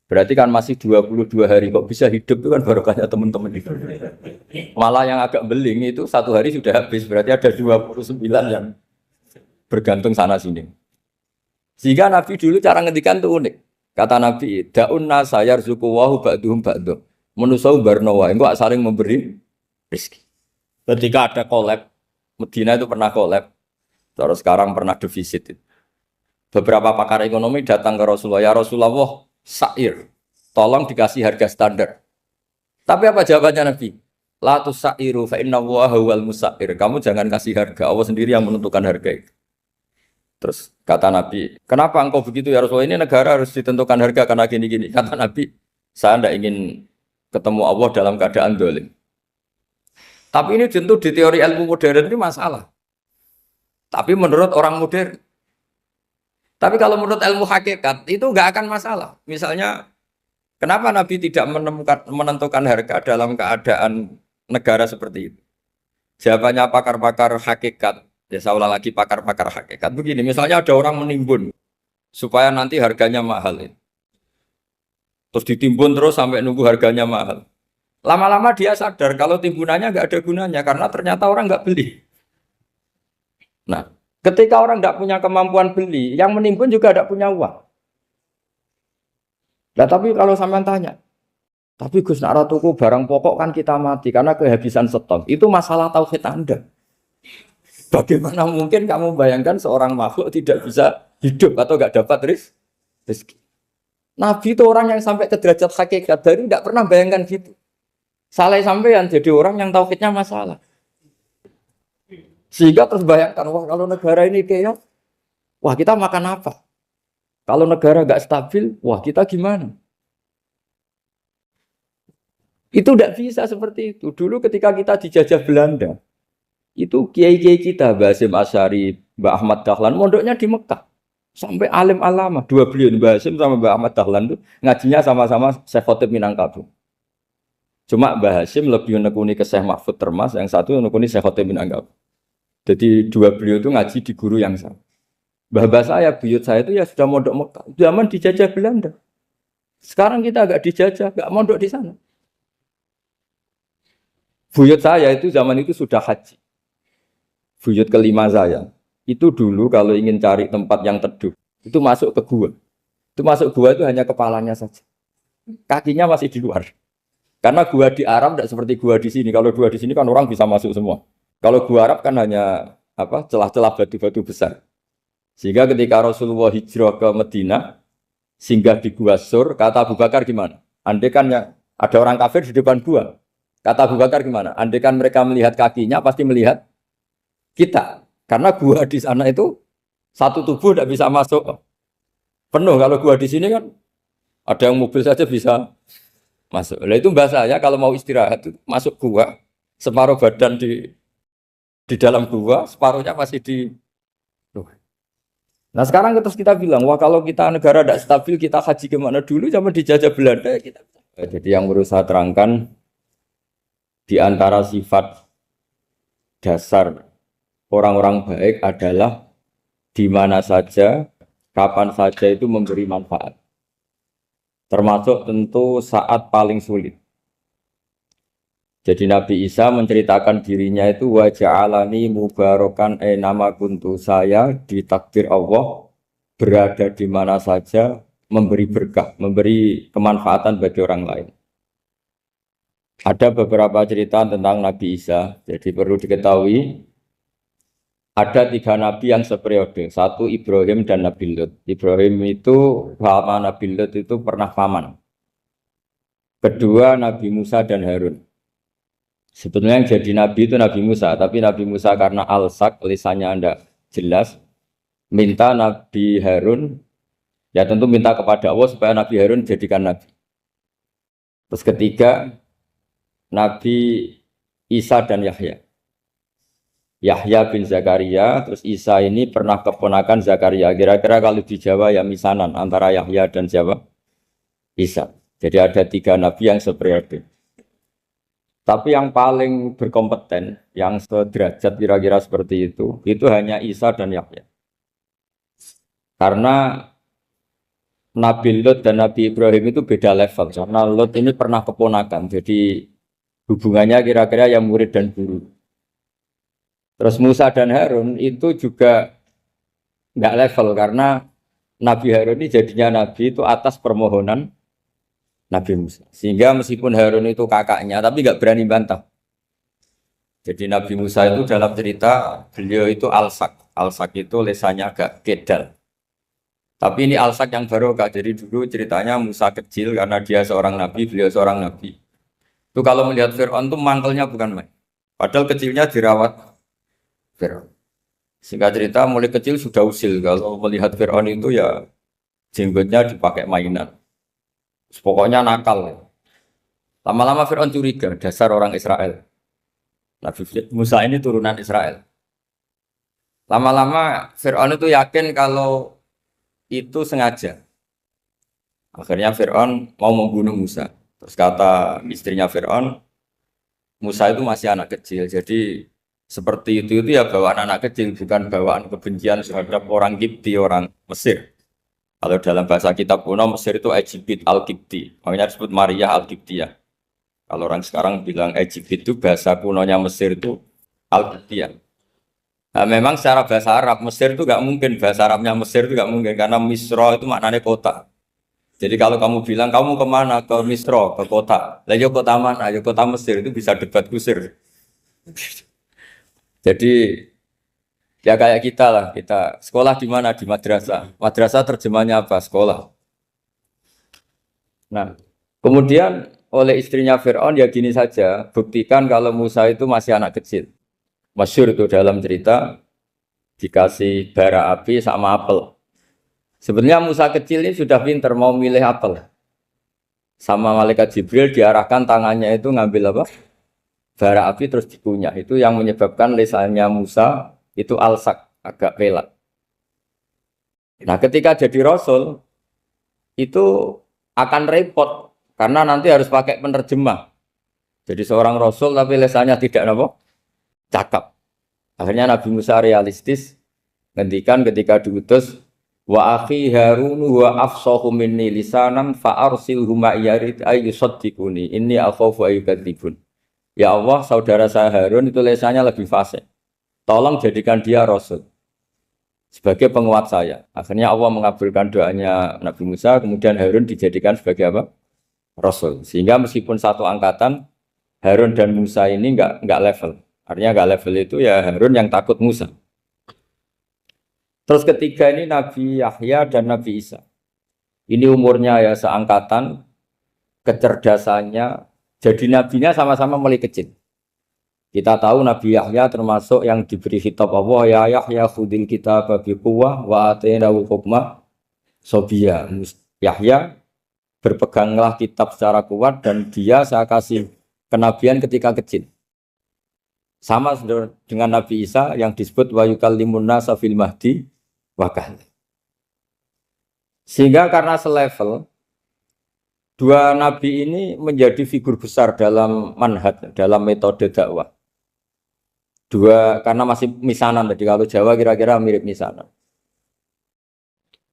S1: Berarti kan masih 22 hari kok bisa hidup itu kan barokahnya teman-teman itu. Malah yang agak beling itu 1 hari sudah habis, berarti ada 29 yang bergantung sana sini. Sehingga Nabi dulu cara ngendikan itu unik. Kata Nabi, da'un nasa yarzuqu wahu ba'duhum ba'duh. Manusia barnawa, engko saling memberi rezeki. Ketika ada collab, Medina itu pernah collab, terus sekarang pernah defisit. Beberapa pakar ekonomi datang ke Rasulullah, ya Rasulullah, sa'ir, tolong dikasih harga standar. Tapi apa jawabannya Nabi? La tusairu fa inna Allaha huwal musair. Kamu jangan kasih harga, Allah sendiri yang menentukan harga itu. Terus kata Nabi, kenapa engkau begitu ya Rasulullah? Ini negara harus ditentukan harga karena gini-gini. Kata Nabi, saya tidak ingin ketemu Allah dalam keadaan dolim. Tapi ini tentu di teori ilmu modern ini masalah. Tapi menurut orang modern. Tapi kalau menurut ilmu hakikat itu nggak akan masalah. Misalnya, kenapa Nabi tidak menentukan harga dalam keadaan negara seperti itu? Jawabannya pakar-pakar hakikat. Ya saya ulang lagi pakar-pakar hakikat. Begini, misalnya ada orang menimbun supaya nanti harganya mahal. Terus ditimbun terus sampai nunggu harganya mahal. Lama-lama dia sadar kalau timbunannya nggak ada gunanya karena ternyata orang nggak beli. Nah, ketika orang nggak punya kemampuan beli, yang menimbun juga nggak punya uang. Nah, tapi kalau sampean tanya, tapi Gus nak tuku barang pokok kan kita mati karena kehabisan stok. Itu masalah tauhid Anda. Bagaimana mungkin kamu bayangkan seorang makhluk tidak bisa hidup atau nggak dapat rezeki? Nabi itu orang yang sampai ke derajat hakikat dari tidak pernah bayangkan gitu. Salah sampean jadi orang yang tauhidnya masalah. Sehingga terus bayangkan, wah kalau negara ini kayak, wah kita makan apa? Kalau negara nggak stabil, wah kita gimana? Itu tidak bisa seperti itu. Dulu ketika kita dijajah Belanda, itu kiai-kiai kita, Mbah Hasyim Asy'ari, Mbah Ahmad Dahlan, mondoknya di Mekah. Sampai alim alama, dua beliau, Mbah Hasyim sama Mbah Ahmad Dahlan itu ngajinya sama-sama Syekh Khotib Minangkabau. Cuma Mbah Hasyim lebih menekuni ke Syekh Mahfud Termas, yang satu menekuni Syekh Khotib Minangkabau. Jadi dua beliau itu ngaji di guru yang sama. Mbah saya, buyut saya itu ya sudah mondok Mekah. Zaman dijajah Belanda. Sekarang kita agak dijajah, agak mondok di sana. Buyut saya itu zaman itu sudah haji. Buyut kelima saya. Itu dulu kalau ingin cari tempat yang teduh, itu masuk ke gua. Itu masuk gua itu hanya kepalanya saja. Kakinya masih di luar. Karena gua di Arab tidak seperti gua di sini. Kalau gua di sini kan orang bisa masuk semua. Kalau gua Arab kan hanya celah-celah batu-batu besar. Sehingga ketika Rasulullah hijrah ke Madinah, singgah di Gua Sur, kata Abu Bakar gimana? Andai kan ada orang kafir di depan gua. Kata Abu Bakar gimana? Andai kan mereka melihat kakinya, pasti melihat kita. Karena gua di sana itu satu tubuh tidak bisa masuk penuh. Kalau gua di sini kan ada yang mobil saja bisa masuk. Nah itu bahasanya kalau mau istirahat itu masuk gua, separuh badan di dalam gua, separuhnya masih di. Nah sekarang terus kita bilang, wah kalau kita negara tidak stabil, kita haji kemana dulu zaman dijajah Belanda ya kita. Jadi yang berusaha terangkan di antara sifat dasar orang-orang baik adalah di mana saja, kapan saja itu memberi manfaat. Termasuk tentu saat paling sulit. Jadi Nabi Isa menceritakan dirinya itu wa ja'alani mubarakan nama kuntu, saya ditakdir Allah berada di mana saja memberi berkah, memberi kemanfaatan bagi orang lain. Ada beberapa cerita tentang Nabi Isa. Jadi perlu diketahui ada 3 nabi yang seperiode. Satu Ibrahim dan Nabi Lut. Ibrahim itu sama Nabi Lut itu pernah paman. Kedua Nabi Musa dan Harun. Sebetulnya yang jadi nabi itu Nabi Musa, tapi Nabi Musa karena alsak, lisannya Anda jelas, minta Nabi Harun, ya tentu minta kepada Allah supaya Nabi Harun jadikan nabi. Terus ketiga, Nabi Isa dan Yahya. Yahya bin Zakaria, terus Isa ini pernah keponakan Zakaria. Kira-kira kalau di Jawa ya misanan antara Yahya dan siapa? Isa. Jadi ada 3 nabi yang seperiode. Tapi yang paling berkompeten, yang sederajat kira-kira seperti itu hanya Isa dan Yahya. Karena Nabi Lut dan Nabi Ibrahim itu beda level. Karena Lut ini pernah keponakan, jadi hubungannya kira-kira yang murid dan guru. Terus Musa dan Harun itu juga nggak level, karena Nabi Harun ini jadinya Nabi itu atas permohonan Nabi Musa. Sehingga meskipun Harun itu kakaknya, tapi nggak berani bantah. Jadi Nabi Musa itu dalam cerita, beliau itu alsak. Alsak itu lesannya agak kedal. Tapi ini alsak yang barokah. Jadi dulu ceritanya Musa kecil, karena dia seorang Nabi, beliau seorang Nabi. Itu kalau melihat Fir'aun itu mangkelnya bukan main. Padahal kecilnya dirawat Fir'aun. Singkat cerita mulai kecil sudah usil. Kalau melihat Fir'aun itu ya jenggotnya dipakai mainan. Pokoknya nakal. Lama-lama Fir'aun curiga, dasar orang Israel. Nabi Musa ini turunan Israel. Lama-lama Fir'aun itu yakin kalau itu sengaja. Akhirnya Fir'aun mau membunuh Musa. Terus kata istrinya Fir'aun, Musa itu masih anak kecil. Jadi seperti itu ya bawaan anak kecil, bukan bawaan kebencian terhadap orang Kipti, orang Mesir. Kalau dalam bahasa kitab kuno Mesir itu Egypt Al-Kipti, makanya disebut Maria Al-Kiptiyah. Kalau orang sekarang bilang Egypt itu bahasa kunonya Mesir itu Al-Kiptiyah. Nah, memang secara bahasa Arab Mesir itu nggak mungkin, bahasa Arabnya Mesir itu nggak mungkin karena Misro itu maknanya kota. Jadi kalau kamu bilang kamu kemana, ke Misro, ke kota, lalu kota mana? Ayo kota Mesir, itu bisa debat kusir. Jadi ya kayak kita lah, kita sekolah di mana? Di madrasah. Madrasah terjemahnya apa? Sekolah. Nah, kemudian oleh istrinya Fir'aun ya gini saja, buktikan kalau Musa itu masih anak kecil. Masyhur itu dalam cerita dikasih bara api sama apel. Sebenarnya Musa kecil ini sudah pinter mau milih apel. Sama malaikat Jibril diarahkan tangannya itu ngambil apa? Bara api terus dikunyah. Itu yang menyebabkan lisannya Musa itu alsak, agak pelat. Nah, ketika jadi rasul itu akan repot karena nanti harus pakai penerjemah. Jadi seorang rasul tapi lisannya tidak apa? Cakap. Akhirnya Nabi Musa realistis ngendikan ketika diutus wa akhi Harun wa afsahu minni lisanan fa arsilhu ma'iyarid ayyusaddiquni inni akhafu ayyukadzibun. Ya Allah, saudara saya Harun itu lisannya lebih fasih. Tolong jadikan dia rasul sebagai penguat saya. Akhirnya Allah mengabulkan doanya Nabi Musa, kemudian Harun dijadikan sebagai apa? Rasul. Sehingga meskipun satu angkatan, Harun dan Musa ini enggak level. Artinya enggak level itu ya Harun yang takut Musa. Terus ketiga ini Nabi Yahya dan Nabi Isa. Ini umurnya ya seangkatan, kecerdasannya, jadi nabinya sama-sama mulai kecil. Kita tahu Nabi Yahya termasuk yang diberi khitab Allah, ya Yahya khudil kitab bi quwwah wa atainahu hukma sobia. Yahya berpeganglah kitab secara kuat dan dia saya kasih kenabian ketika kecil. Sama dengan Nabi Isa yang disebut wa yukallimun nasa fil mahdi wa kahla. Sehingga karena selevel dua nabi ini menjadi figur besar dalam manhaj, dalam metode dakwah. Dua karena masih misanan tadi, kalau Jawa kira-kira mirip misanan.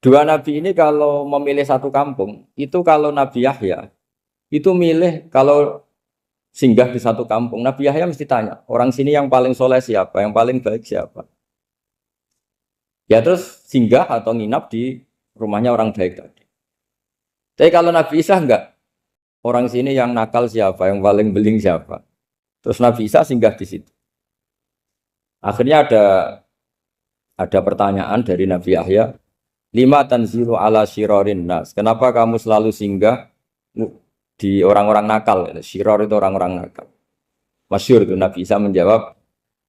S1: Dua nabi ini kalau memilih satu kampung, itu kalau Nabi Yahya itu milih kalau singgah di satu kampung, Nabi Yahya mesti tanya, orang sini yang paling soleh siapa, yang paling baik siapa. Ya terus singgah atau nginap di rumahnya orang baik tadi. Tapi kalau Nabi Isa enggak, orang sini yang nakal siapa, yang paling beling siapa. Terus Nabi Isa singgah di situ. Akhirnya ada pertanyaan dari Nabi Yahya, lima tanzilu ala syirarin nas. Kenapa kamu selalu singgah di orang-orang nakal? Syiror itu orang-orang nakal. Masyhur itu Nabi Isa menjawab,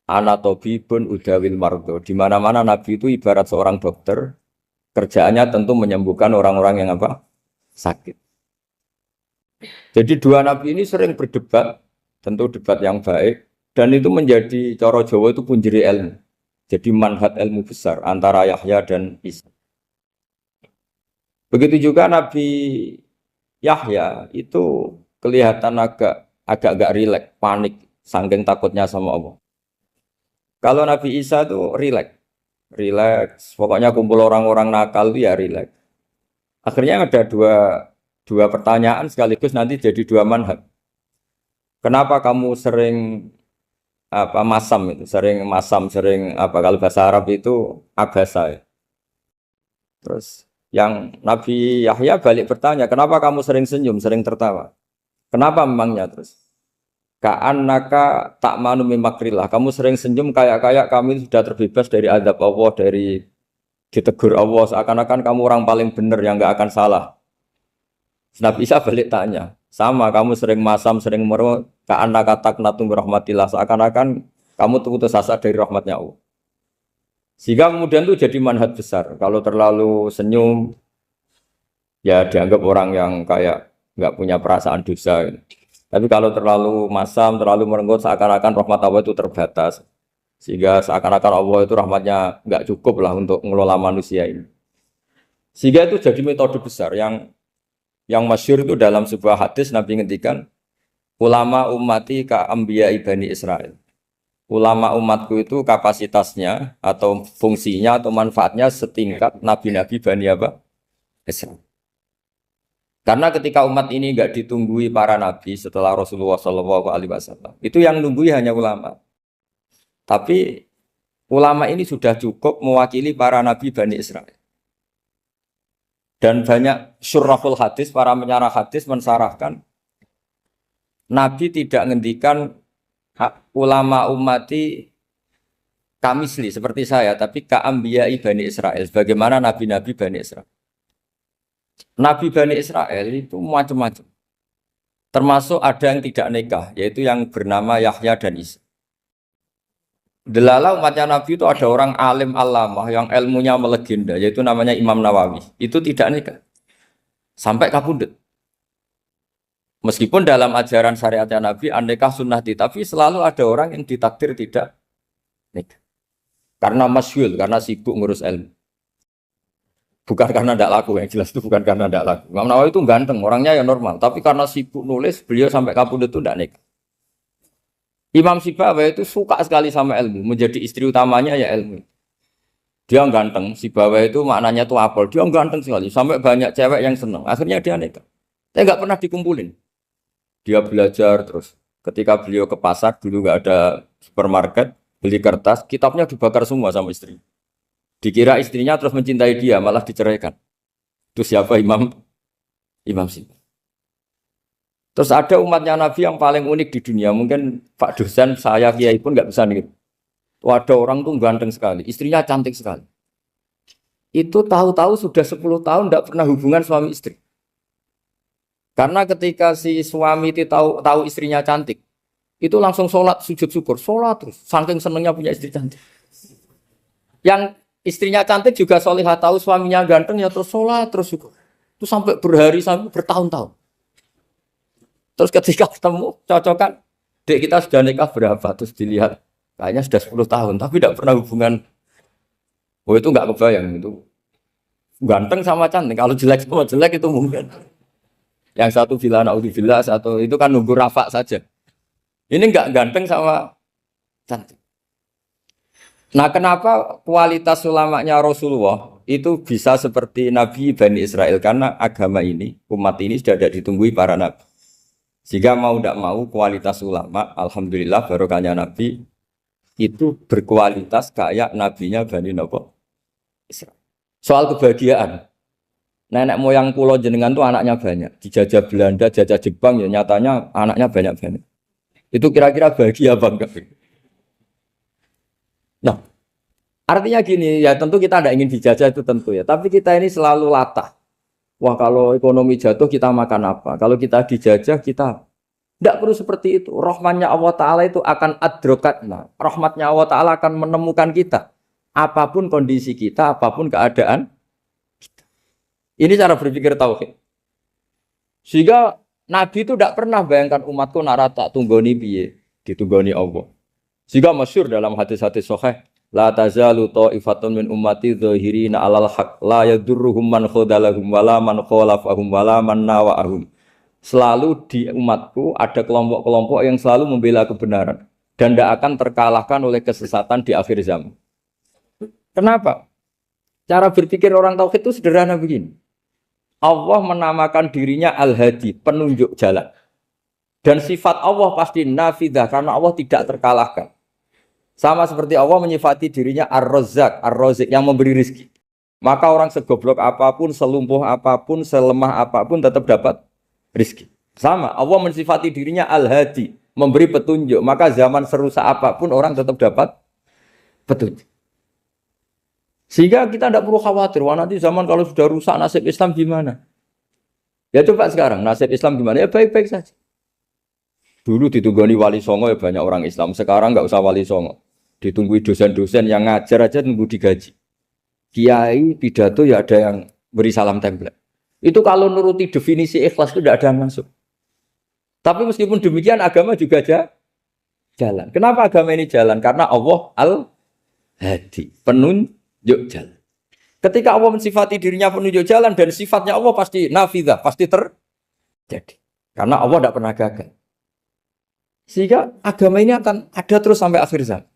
S1: ana tabibun udawil mardo. Di mana-mana Nabi itu ibarat seorang dokter, kerjaannya tentu menyembuhkan orang-orang yang apa? Sakit. Jadi dua nabi ini sering berdebat, tentu debat yang baik. Dan itu menjadi cara Jawa itu punjeri ilmu. Jadi manhaj ilmu besar antara Yahya dan Isa. Begitu juga Nabi Yahya itu kelihatan agak rileks, panik, saking takutnya sama Allah. Kalau Nabi Isa itu rileks. Pokoknya kumpul orang-orang nakal itu ya rileks. Akhirnya ada dua pertanyaan sekaligus nanti jadi dua manhaj. Kenapa kamu sering sering kalau bahasa Arab itu abasa ya. Terus yang Nabi Yahya balik bertanya, kenapa kamu sering senyum, sering tertawa? Kenapa memangnya terus? Ka'annaka ta'manu min makrillah. Kamu sering senyum kayak kami sudah terbebas dari azab Allah, dari ditegur Allah, seakan-akan kamu orang paling benar yang enggak akan salah. Nabi Isa balik tanya, sama kamu sering masam, sering merut, ka'annaka taqnatu min rahmatillah, seakan-akan kamu putus asa dari rahmatnya Allah. Sehingga kemudian itu jadi manhaj besar. Kalau terlalu senyum, ya dianggap orang yang kayak nggak punya perasaan dosa. Tapi kalau terlalu masam, terlalu merenggut, seakan-akan rahmat Allah itu terbatas. Sehingga seakan-akan Allah itu rahmatnya nggak cukup lah untuk mengelola manusia ini. Sehingga itu jadi metode besar yang masyhur itu dalam sebuah hadis Nabi ngendikan, ulama ummati ka anbiya Bani Israil. Ulama umatku itu kapasitasnya atau fungsinya atau manfaatnya setingkat nabi-nabi Bani Israil. Karena ketika umat ini enggak ditunggui para nabi setelah Rasulullah SAW, itu yang nunggui hanya ulama. Tapi ulama ini sudah cukup mewakili para nabi Bani Israil. Dan banyak syurrahul hadis, para menyarah hadis mensarahkan Nabi tidak ngendikan ulama ummati kamisli seperti saya, tapi ka'ambiyai Bani Israel, bagaimana nabi-nabi Bani Israel. Nabi Bani Israel itu macam-macam. Termasuk ada yang tidak nikah, yaitu yang bernama Yahya dan Isa. Delala umatnya Nabi itu ada orang alim alamah yang ilmunya melegenda, yaitu namanya Imam Nawawi. Itu tidak nikah. Sampai kabudut. Meskipun dalam ajaran syariatnya Nabi, nikah sunnati, tapi selalu ada orang yang ditakdir tidak nikah. Karena masyhul, karena sibuk ngurus ilmu. Bukan karena tidak laku, yang jelas itu bukan karena tidak laku. Imam Nawawi itu ganteng, orangnya ya normal. Tapi karena sibuk nulis, beliau sampai kabudut itu tidak nikah. Imam Sibawayh itu suka sekali sama ilmu, menjadi istri utamanya ya ilmu. Dia ganteng, Sibawayh itu maknanya tuh apel, dia ganteng sekali, sampai banyak cewek yang senang. Akhirnya dia nikah. Tapi nggak pernah dikumpulin. Dia belajar terus. Ketika beliau ke pasar, dulu nggak ada supermarket, beli kertas, kitabnya dibakar semua sama istri. Dikira istrinya terus mencintai dia, malah diceraikan. Itu siapa Imam Sibawayh. Terus ada umatnya Nabi yang paling unik di dunia. Mungkin Pak dosen, saya kiai pun nggak bisa nih. Ada orang tuh ganteng sekali, istrinya cantik sekali. Itu tahu-tahu sudah 10 tahun tidak pernah hubungan suami istri. Karena ketika si suami itu tahu istrinya cantik, itu langsung sholat sujud syukur, sholat terus. Saking senengnya punya istri cantik. Yang istrinya cantik juga solihah, tahu suaminya ganteng ya terus sholat terus syukur. Itu sampai berhari sampai bertahun-tahun. Terus ketika ketemu, cocokan, dek kita sudah nikah berapa? Terus dilihat, kayaknya sudah 10 tahun, tapi tidak pernah hubungan. Oh itu nggak kebayang, itu ganteng sama cantik. Kalau jelek sama jelek itu mungkin. Yang satu bilang naudzubillah, satu itu kan nunggu rafa saja. Ini nggak ganteng sama cantik. Nah kenapa kualitas ulamanya Rasulullah itu bisa seperti Nabi Bani Israel? Karena agama ini, umat ini sudah ada ditunggui para nabi. Jika mau tidak mau kualitas ulama, alhamdulillah barokahnya Nabi itu berkualitas kayak nabinya Bani Israel. Soal kebahagiaan, nenek moyang pulau jenengan tuh anaknya banyak, dijajah Belanda, jajah Jepang ya nyatanya anaknya banyak. Itu kira-kira bahagia apa enggak? Nah, artinya gini ya tentu kita tidak ingin dijajah itu tentu ya, tapi kita ini selalu latah. Wah kalau ekonomi jatuh kita makan apa? Kalau kita dijajah kita tidak perlu seperti itu. Rahmatnya Allah Ta'ala itu akan adrokatna. Rahmatnya Allah Ta'ala akan menemukan kita. Apapun kondisi kita, apapun keadaan kita. Ini cara berpikir tauhid. Sehingga Nabi itu tidak pernah bayangkan umatku narata tunggoni piye, ditunggoni Allah. Sehingga masyhur dalam hadis-hadis sahih, la tazalu ta'ifatun min ummati dzahirina 'alal haq la yadurruhum man khadalahum wala man khalafahum wala man nawa'ahum. Selalu di umatku ada kelompok-kelompok yang selalu membela kebenaran dan tidak akan terkalahkan oleh kesesatan di akhir zaman. Kenapa? Cara berpikir orang tauhid itu sederhana begini. Allah menamakan dirinya Al-Hadi, penunjuk jalan. Dan sifat Allah pasti nafidah karena Allah tidak terkalahkan. Sama seperti Allah menyifati dirinya Ar-Razzaq, Ar-Razik yang memberi rezeki. Maka orang segoblok apapun, selumpuh apapun, selemah apapun tetap dapat rezeki. Sama, Allah mensifati dirinya Al-Hadi, memberi petunjuk. Maka zaman serusak apapun orang tetap dapat petunjuk. Sehingga kita tidak perlu khawatir, wah nanti zaman kalau sudah rusak nasib Islam gimana? Ya coba sekarang nasib Islam gimana? Ya baik-baik saja. Dulu ditunggoni wali songo ya banyak orang Islam. Sekarang nggak usah wali songo. Ditunggu dosen-dosen yang ngajar aja tunggu digaji. Kiai pidato ya ada yang beri salam template. Itu kalau nuruti definisi ikhlas itu tidak ada yang masuk. Tapi meskipun demikian agama juga jalan. Kenapa agama ini jalan? Karena Allah Al-Hadi, penunjuk jalan. Ketika Allah mensifati dirinya penunjuk jalan dan sifatnya Allah pasti nafidah, pasti terjadi. Karena Allah tidak pernah gagal. Sehingga agama ini akan ada terus sampai akhir zaman.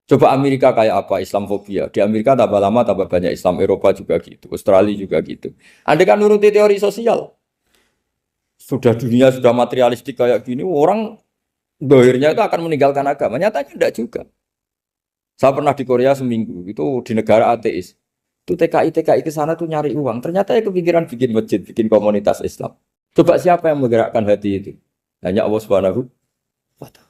S1: Coba Amerika kayak apa? Islamofobia. Di Amerika tambah lama tambah banyak Islam. Eropa juga gitu. Australia juga gitu. Andai kan nuruti teori sosial. Sudah dunia sudah materialistik kayak gini. Orang dohirnya itu akan meninggalkan agama. Nyatanya tidak juga. Saya pernah di Korea seminggu. Itu di negara ateis. Itu TKI ke sana tuh nyari uang. Ternyata ya kepikiran bikin masjid, bikin komunitas Islam. Coba siapa yang menggerakkan hati itu? Hanya Allah Subhanahu wa Ta'ala.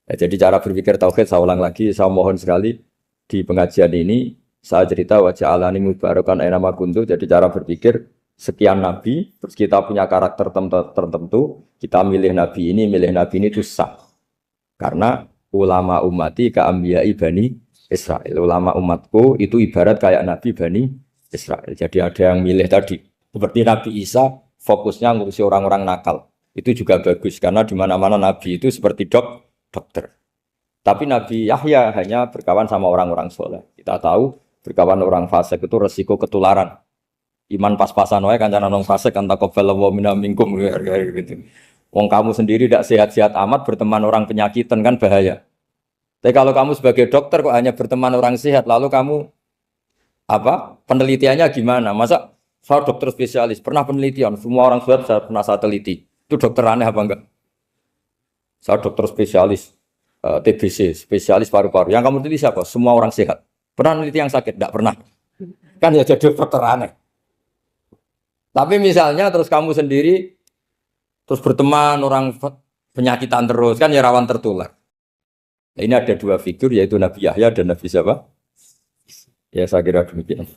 S1: Jadi cara berpikir tauhid saya ulang lagi, saya mohon sekali di pengajian ini saya cerita wajah alani mubarakan aina ma kuntu. Jadi cara berpikir sekian nabi, terus kita punya karakter tertentu, kita milih nabi ini itu sah. Karena ulama ummati ka'ambiyai Bani Israel. Ulama umatku itu ibarat kayak nabi Bani Israel. Jadi ada yang milih tadi. Seperti Nabi Isa fokusnya ngurusi orang-orang nakal. Itu juga bagus karena di mana-mana nabi itu seperti dokter. Tapi Nabi Yahya hanya berkawan sama orang-orang soleh. Kita tahu berkawan orang fasik itu resiko ketularan. Iman pas-pasan wae kancanan wong fasik kan taqabbalallahu minna minkum gitu. Wong kamu sendiri tidak sehat-sehat amat berteman orang penyakitan kan bahaya. Tapi kalau kamu sebagai dokter kok hanya berteman orang sehat, lalu kamu apa? Penelitiannya gimana? Masa saya dokter spesialis, pernah penelitian, semua orang sehat saya pernah saya teliti. Itu dokter aneh apa enggak? Saya dokter spesialis TBC, spesialis paru-paru. Yang kamu teliti siapa? Semua orang sehat. Pernah meneliti yang sakit? Tidak pernah. Kan ya jadi dokter aneh. Tapi misalnya terus kamu sendiri terus berteman orang penyakitan terus kan ya rawan tertular. Nah, ini ada dua figur yaitu Nabi Yahya dan Nabi siapa? Ya saya kira demikian.